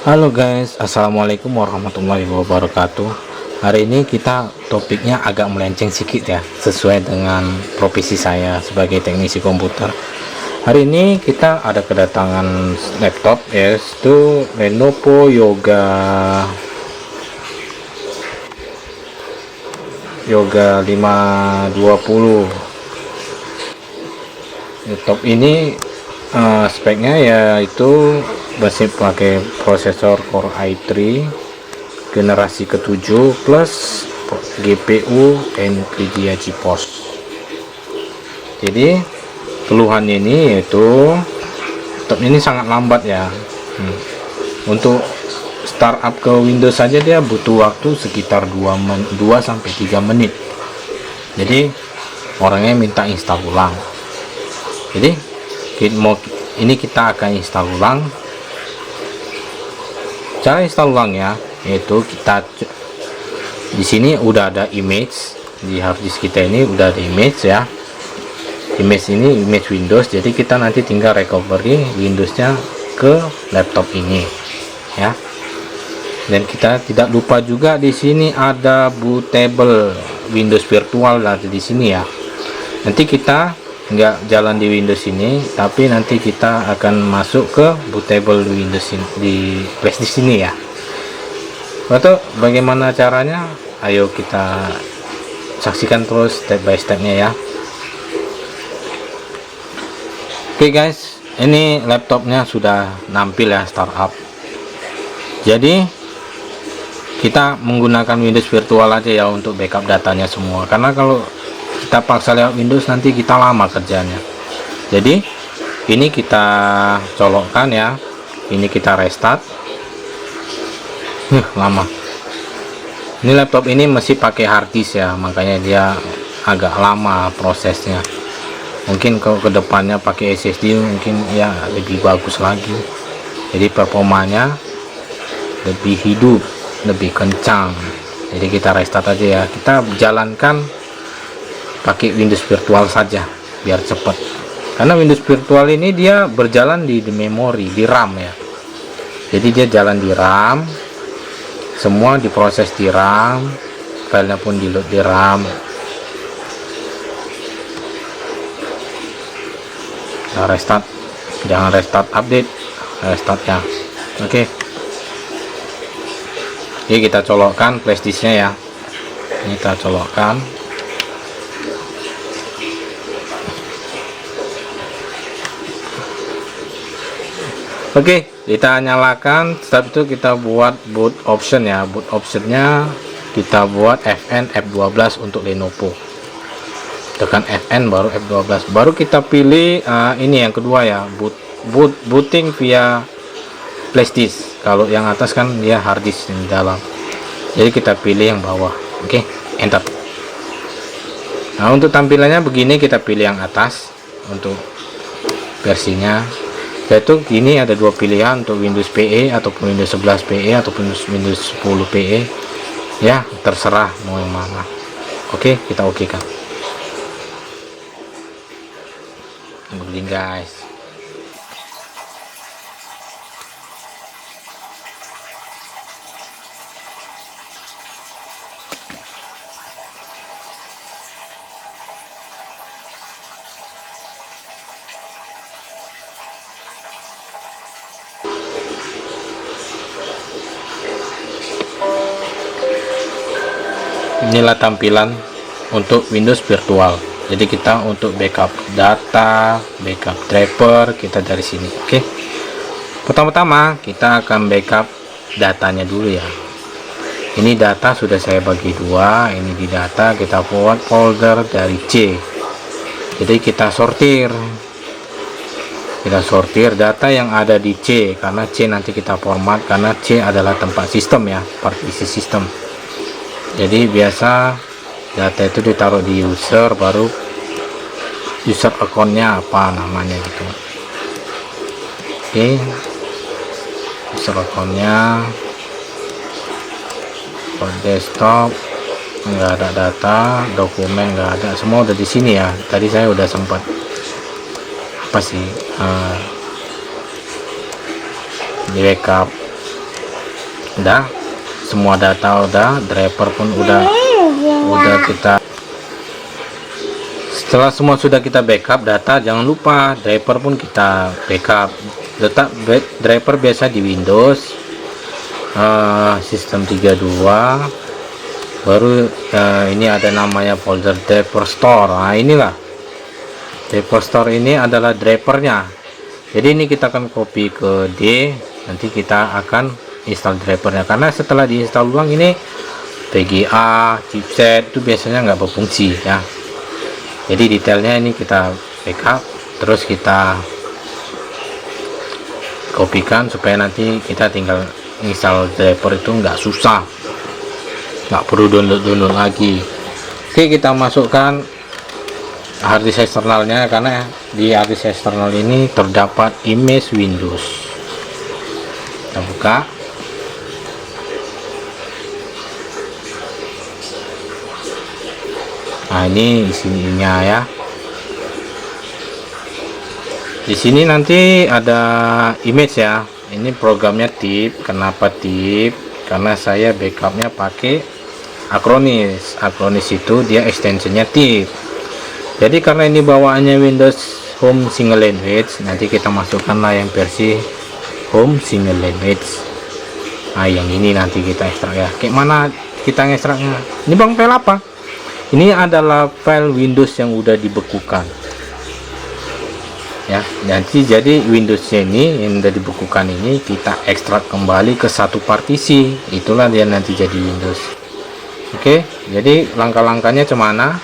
Halo guys, assalamualaikum warahmatullahi wabarakatuh. Hari ini kita topiknya agak melenceng sedikit ya, sesuai dengan profesi saya sebagai teknisi komputer. Hari ini kita ada kedatangan laptop, yaitu Lenovo Yoga 520. Laptop ini speknya yaitu masih pakai prosesor Core i3 generasi ke-7 plus GPU Nvidia GeForce. Jadi keluhannya ini yaitu laptop ini sangat lambat ya. Untuk startup ke Windows saja dia butuh waktu sekitar 2 sampai 3 menit. Jadi orangnya minta install ulang. Jadi kita akan install ulang. Cara install ulangnya yaitu kita di sini udah ada image di harddisk kita, ini udah ada image ya. Image ini image Windows, jadi kita nanti tinggal recovery Windowsnya ke laptop ini ya. Dan kita tidak lupa juga di sini ada bootable Windows virtual ada di sini ya. Nanti kita nggak jalan di Windows ini, tapi nanti kita akan masuk ke bootable Windows ini, di flash di sini ya. Atau bagaimana caranya? Ayo kita saksikan terus step by stepnya ya. Oke guys, ini laptopnya sudah nampil ya, startup. Jadi kita menggunakan Windows virtual aja ya untuk backup datanya semua, karena kalau kita paksa lewat Windows nanti kita lama kerjanya. Jadi ini kita colokkan ya, ini kita restart. Lama ini laptop ini masih pakai harddisk ya, makanya dia agak lama prosesnya. Mungkin kalau kedepannya pakai SSD mungkin ya lebih bagus lagi, jadi performanya lebih hidup, lebih kencang. Jadi kita restart aja ya, kita jalankan pakai Windows virtual saja biar cepat, karena Windows virtual ini dia berjalan di memori, di RAM ya. Jadi dia jalan di RAM, semua diproses di RAM, filenya pun di load di RAM. Nah, restart, jangan restart update, restart ya. Oke. Jadi kita colokkan flash disknya ya, ini kita colokkan. Oke, kita nyalakan. Setelah itu kita buat boot option ya. Boot optionnya kita buat FN F12 untuk Lenovo. Tekan FN baru F12. Baru kita pilih ini yang kedua ya, booting via flash disk. Kalau yang atas kan dia hard disk di dalam. Jadi kita pilih yang bawah. Oke, enter. Nah, untuk tampilannya begini, kita pilih yang atas untuk versinya. Yaitu ini ada dua pilihan untuk Windows PE ataupun Windows 11 PE ataupun Windows 10 PE ya, terserah mau yang mana. Oke, kita oke kan. Begini guys. Inilah tampilan untuk Windows virtual. Jadi kita untuk backup data, backup driver kita dari sini. Oke. Pertama-tama kita akan backup datanya dulu ya. Ini data sudah saya bagi dua. Ini di data kita buat folder dari C. Jadi kita sortir. Kita sortir data yang ada di C, karena C nanti kita format, karena C adalah tempat sistem ya, partisi sistem. Jadi biasa data itu ditaruh di user, baru user akunnya apa namanya gitu. Oke, user akunnya desktop nggak ada data, dokumen nggak ada, semua udah di sini ya. Tadi saya udah sempat apa sih di backup udah, semua data udah, driver pun udah kita. Setelah semua sudah kita backup data, jangan lupa driver pun kita backup. Letak driver biasa di Windows sistem 32, baru ini ada namanya folder driver store. Nah, inilah driver store, ini adalah drivernya. Jadi ini kita akan copy ke D, nanti kita akan install drivernya, karena setelah diinstal ulang ini VGA chipset itu biasanya nggak berfungsi ya. Jadi detailnya ini kita backup, terus kita kopikan supaya nanti kita tinggal install driver itu nggak susah, nggak perlu download lagi. Oke, kita masukkan harddisk eksternalnya, karena di harddisk eksternal ini terdapat image Windows. Kita buka. Nah, ini isinya ya. Di sini nanti ada image ya. Ini programnya TIP. Kenapa TIP? Karena saya backupnya pakai Acronis. Acronis itu dia extensionnya TIP. Jadi karena ini bawaannya Windows Home Single Language, nanti kita masukkanlah yang versi Home Single Language. Nah, yang ini nanti kita ekstrak ya. Kayak mana kita ngekstraknya? Ini bang, file apa? Ini adalah file Windows yang udah dibekukan ya. Nanti jadi Windowsnya ini yang udah dibekukan ini kita ekstrak kembali ke satu partisi, itulah dia nanti jadi Windows. Oke, jadi langkah-langkahnya cemana?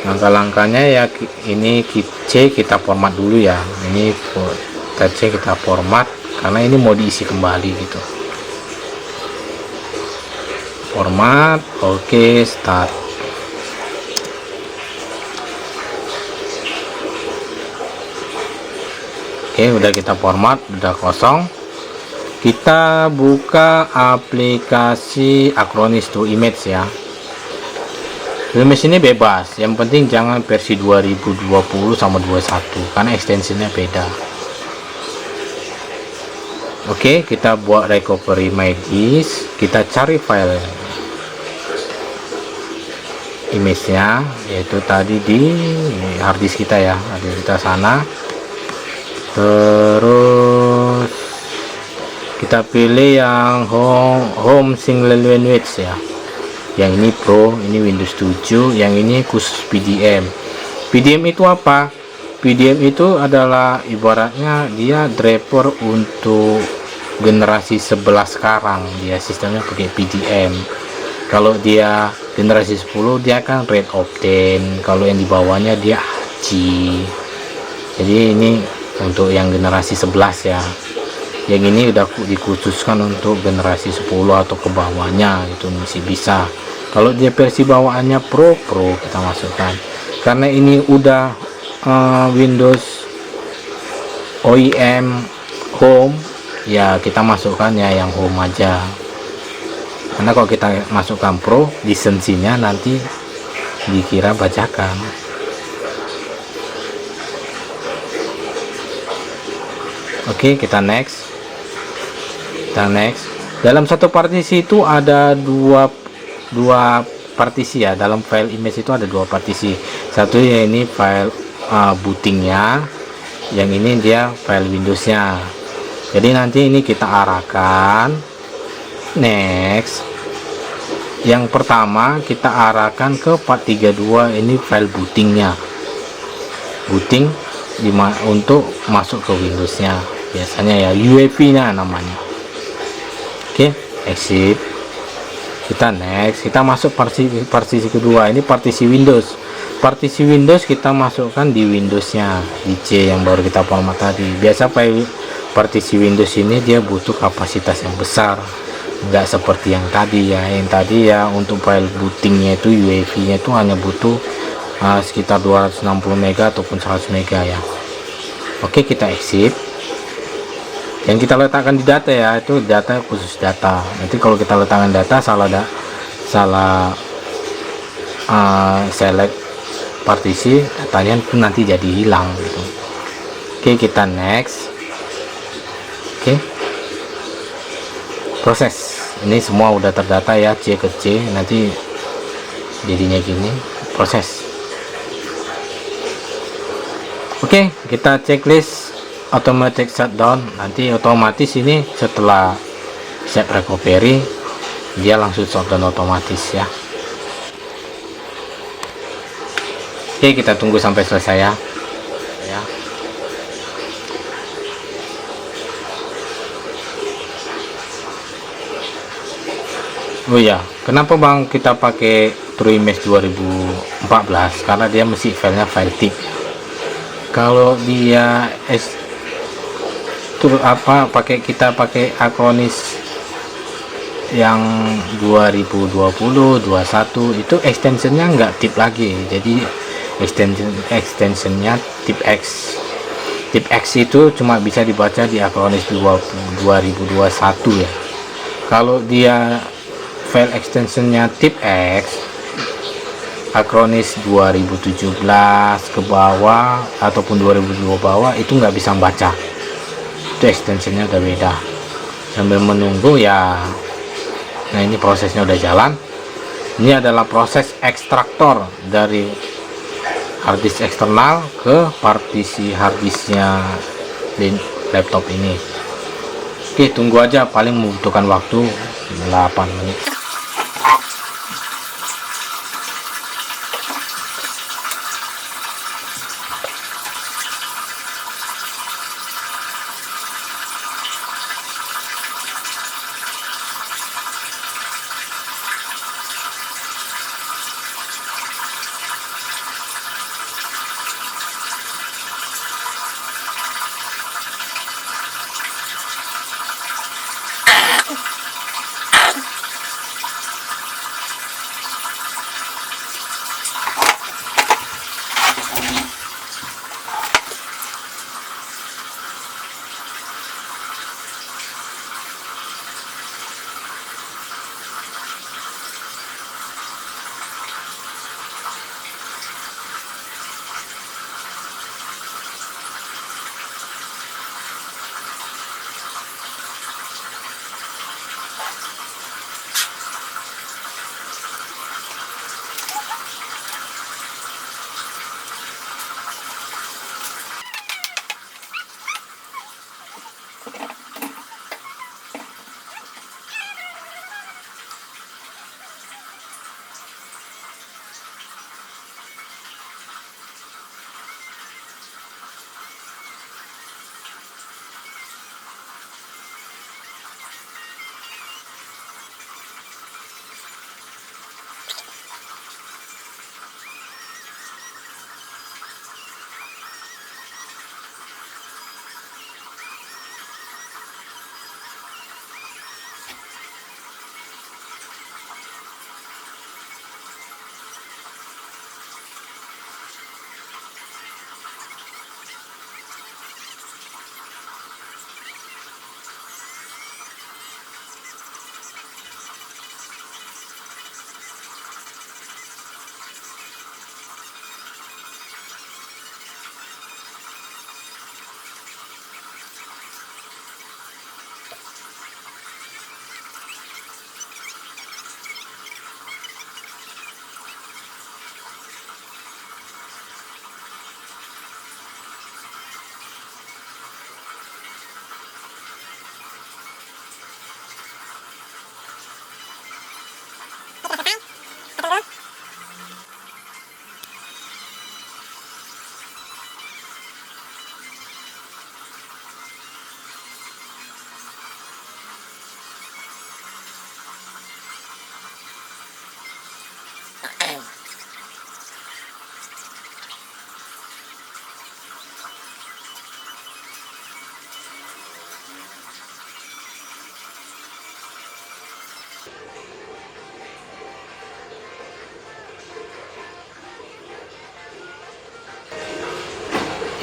Langkah-langkahnya ya, ini C kita format dulu ya. Ini C kita format karena ini mau diisi kembali gitu. Format, oke, start. Oke, udah kita format, udah kosong. Kita buka aplikasi Acronis to Image ya. Image ini bebas, yang penting jangan versi 2020 sama 21 karena ekstensinya beda. Oke, kita buat recovery my disk, kita cari file image-nya, yaitu tadi di harddisk kita ya, harddisk kita sana. Terus kita pilih yang home single language ya. Yang ini Pro, ini Windows 7, yang ini khusus PDM. PDM itu apa? PDM itu adalah ibaratnya dia driver untuk generasi 11 sekarang, dia sistemnya pakai PDM. Kalau dia generasi 10 dia kan Red Optane, kalau yang di bawahnya dia ACI. Jadi ini untuk yang generasi 11 ya. Yang ini udah dikhususkan untuk generasi 10 atau ke bawahnya, itu masih bisa. Kalau dia versi bawaannya Pro kita masukkan. Karena ini udah Windows OEM Home ya, kita masukkan ya yang Home aja. Karena kalau kita masukkan Pro, lisensinya nanti dikira bajakan. Oke, kita next. Dalam satu partisi itu ada dua partisi ya. Dalam file image itu ada dua partisi. Satu ya ini file bootingnya, yang ini dia file Windowsnya. Jadi nanti ini kita arahkan next. Yang pertama kita arahkan ke part 32, ini file bootingnya, booting untuk masuk ke Windowsnya biasanya ya, UEFI nya namanya. Oke, exit. Kita next, kita masuk partisi kedua, ini partisi Windows. Partisi Windows kita masukkan di Windowsnya, di C yang baru kita format tadi. Biasa file partisi Windows ini dia butuh kapasitas yang besar, nggak seperti yang tadi ya. Yang tadi ya untuk file bootingnya itu UEFI nya itu hanya butuh sekitar 260 MB ataupun 100 MB ya. Oke, kita exit. Yang kita letakkan di data ya, itu data khusus data. Nanti kalau kita letakkan data salah select partisi, datanya pun nanti jadi hilang gitu. Oke, kita next. Oke, proses. ini semua udah terdata ya, C ke C, nanti jadinya gini proses. Oke, kita checklist automatic shutdown. Nanti otomatis ini setelah set recovery dia langsung shutdown otomatis ya. Oke, kita tunggu sampai selesai ya. Oh ya, kenapa bang kita pakai TrueImage 2014? Karena dia mesti filenya file tip. Kalau dia kita pakai Acronis yang 2020 21 itu extensionnya nggak tip lagi, jadi extensionnya tip X. Tip X itu cuma bisa dibaca di Acronis 2021 ya. Kalau dia file extensionnya tip X, Acronis 2017 ke bawah ataupun 2020 bawah itu nggak bisa baca, itu extensionnya udah beda. Sambil menunggu ya. Nah, ini prosesnya udah jalan. Ini adalah proses ekstraktor dari harddisk eksternal ke partisi harddisknya di laptop ini. Oke, tunggu aja, paling membutuhkan waktu 8 menit.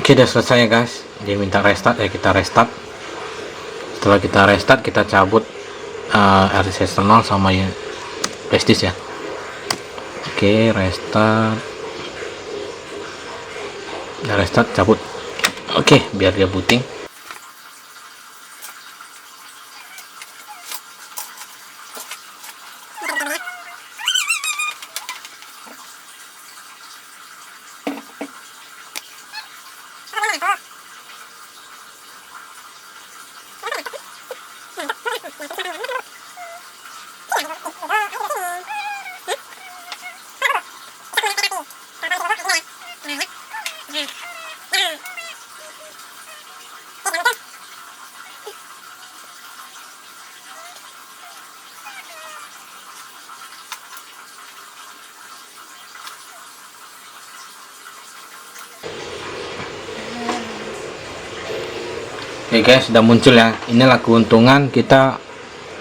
Oke, udah selesai ya guys. Dia minta restart ya, kita restart. Setelah kita restart, kita cabut harddisk eksternal sama ya flash disk ya. Oke, restart. Udah restart, cabut. Oke, biar dia booting. Oke guys, sudah muncul ya. Inilah keuntungan kita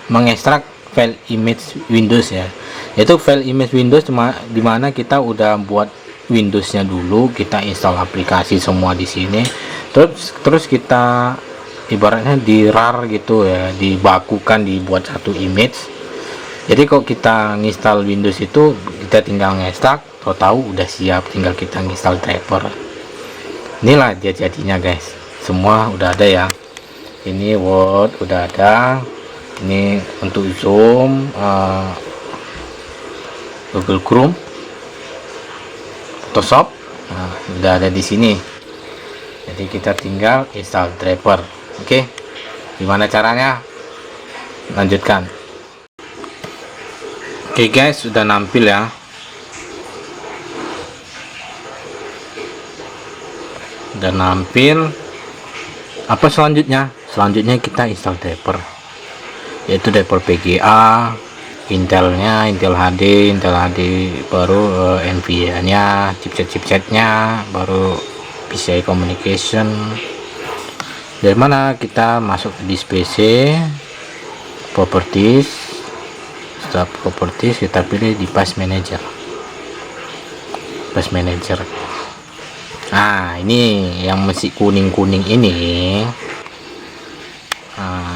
mengekstrak file image Windows ya. Yaitu file image Windows dimana kita udah buat Windowsnya dulu, kita install aplikasi semua di sini. Terus kita ibaratnya di rar gitu ya, dibakukan, dibuat satu image. Jadi kalau kita nginstal Windows itu kita tinggal ngekstrak, tahu udah siap, tinggal kita nginstal driver. Inilah dia jadinya guys, semua udah ada ya. Ini Word udah ada, ini untuk Zoom, Google Chrome, Photoshop, nah, udah ada di sini. Jadi kita tinggal install driver. Oke, gimana caranya? Lanjutkan. Oke guys, sudah nampil ya. Udah nampil. Apa selanjutnya? Selanjutnya kita install driver, yaitu driver PGA, Intelnya, Intel HD, baru NVIDIA nya, chipsetnya, baru PCI communication. Dari mana kita masuk ke disk PC, properties, setelah properties kita pilih device manager. Nah, ini yang masih kuning ini. Nah,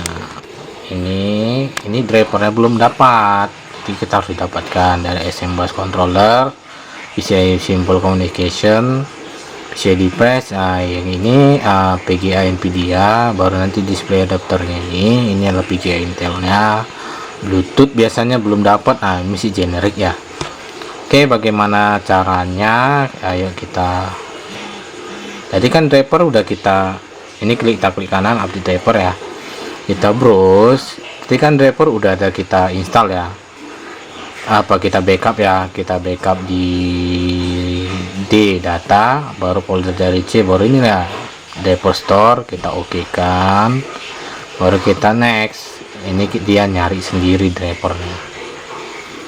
ini drivernya belum dapat, jadi kita harus didapatkan dari SM bus controller, PCI simple communication, PCI device. Nah, yang ini PGA NVIDIA, baru nanti display adapternya ini adalah PGA Intelnya. Bluetooth biasanya belum dapat. Nah, ini masih generik ya. Oke, bagaimana caranya? Ayo kita, tadi kan driver udah kita klik kanan update driver ya, kita browse. Tadi kan driver udah ada kita install ya, apa kita backup ya, kita backup di D data, baru folder dari C, baru ini ya driver store, kita oke kan, baru kita next. Ini dia nyari sendiri drivernya.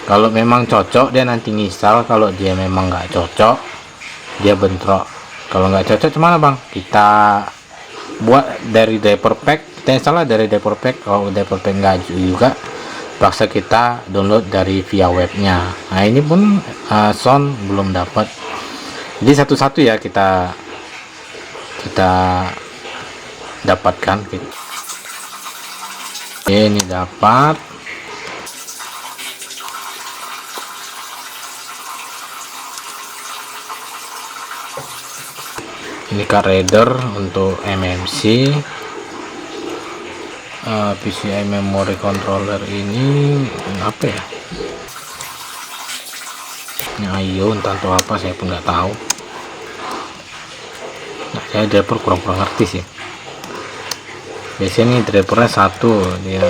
Kalau memang cocok dia nanti install, kalau dia memang nggak cocok dia bentrok. Kalau nggak cocok gimana bang? Kita buat dari driver pack, kita install dari driver pack. Kalau driver pack nggak juga, paksa kita download dari via webnya. Nah, ini pun sound belum dapat, jadi satu-satu ya kita dapatkan. Ini dapat. Ini card reader untuk MMC, PCI memory controller ini apa ya, ini IO entah atau apa, saya pun nggak tahu. Nah, saya driver kurang ngerti sih. Biasanya ini drivernya satu dia.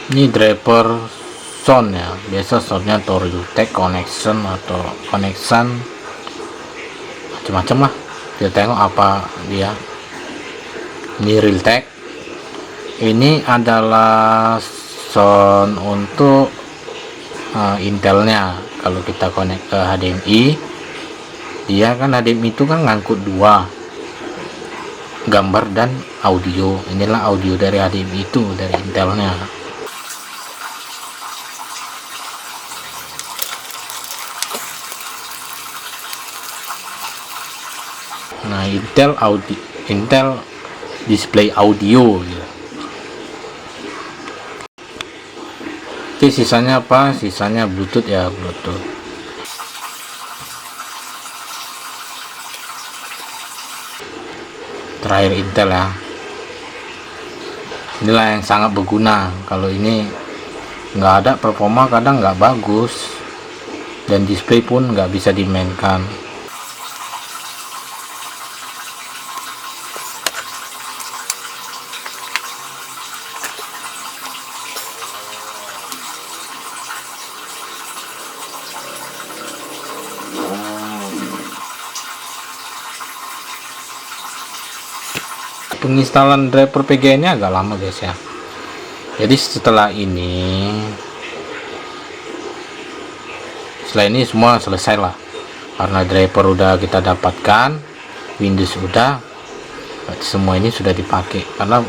Ini driver sound ya, biasa soundnya atau Realtek connection atau connection macam-macam lah, kita tengok apa dia. Ini Realtek, ini adalah sound untuk Intelnya. Kalau kita connect ke HDMI, dia kan HDMI itu kan ngangkut dua, gambar dan audio. Inilah audio dari HDMI itu, dari Intelnya. Nah, Intel display audio gitu. Oke, sisanya apa? Sisanya Bluetooth ya, Bluetooth. Terakhir Intel ya. Inilah yang sangat berguna. Kalau ini nggak ada performa, kadang nggak bagus, dan display pun nggak bisa dimainkan. Penginstalan driver PGA nya agak lama guys ya. Jadi setelah ini semua selesai lah, karena driver udah kita dapatkan, Windows udah, berarti semua ini sudah dipakai karena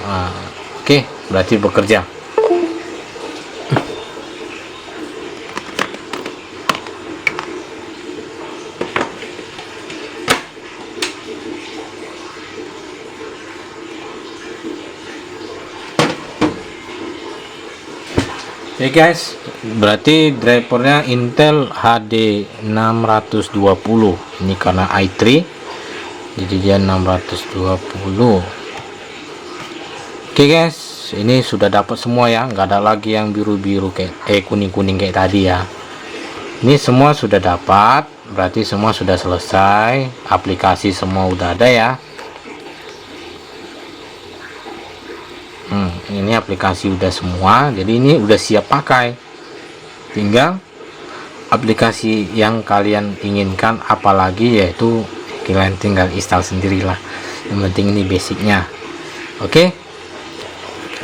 oke, berarti bekerja. Oke guys, berarti drivernya Intel HD 620 ini karena i3, jadi dia 620. Oke guys, ini sudah dapat semua ya, nggak ada lagi yang biru-biru kayak kuning-kuning kayak tadi ya. Ini semua sudah dapat, berarti semua sudah selesai, aplikasi semua udah ada ya. Ini aplikasi udah semua, jadi ini udah siap pakai. Tinggal aplikasi yang kalian inginkan apalagi, yaitu kalian tinggal install sendirilah. Yang penting ini basicnya. Oke,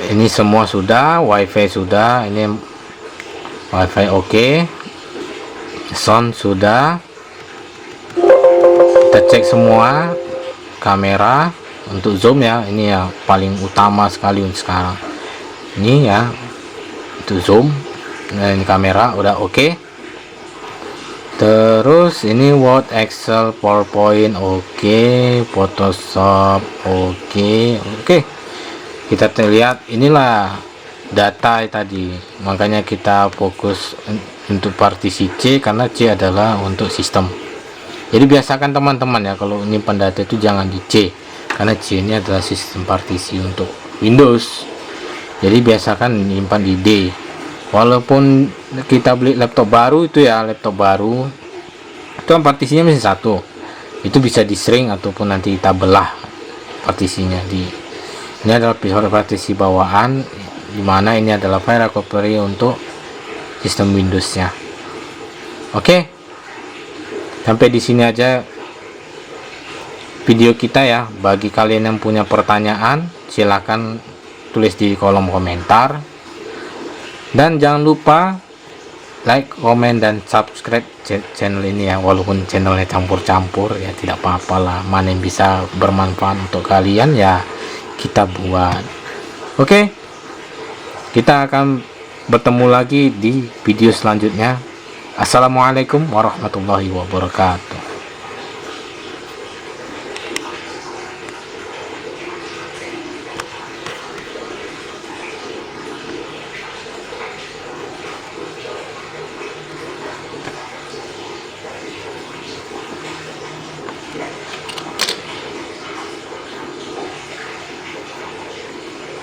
ini semua sudah, wifi sudah, ini wifi oke, sound sudah, kita cek semua. Kamera untuk zoom ya, ini ya paling utama sekali untuk sekarang ini ya, itu zoom. Nah, ini kamera udah oke. Terus ini Word, Excel, PowerPoint oke, Photoshop oke. Kita lihat, inilah data tadi, makanya kita fokus untuk partisi C karena C adalah untuk sistem. Jadi biasakan teman-teman ya, kalau nyimpan data itu jangan di C, karena C ini adalah sistem partisi untuk Windows. Jadi biasakan nyimpan di D. Walaupun kita beli laptop baru itu ya, laptop baru itu kan partisinya masih satu, itu bisa di shrink ataupun nanti kita belah partisinya. Ini adalah partisi bawaan, dimana ini adalah file recovery untuk sistem Windows-nya. Oke, sampai di sini aja video kita ya. Bagi kalian yang punya pertanyaan, silahkan tulis di kolom komentar, dan jangan lupa like, komen, dan subscribe channel ini ya. Walaupun channelnya campur-campur ya, tidak apa-apa lah, mana yang bisa bermanfaat untuk kalian ya kita buat. Oke, kita akan bertemu lagi di video selanjutnya. Assalamualaikum warahmatullahi wabarakatuh.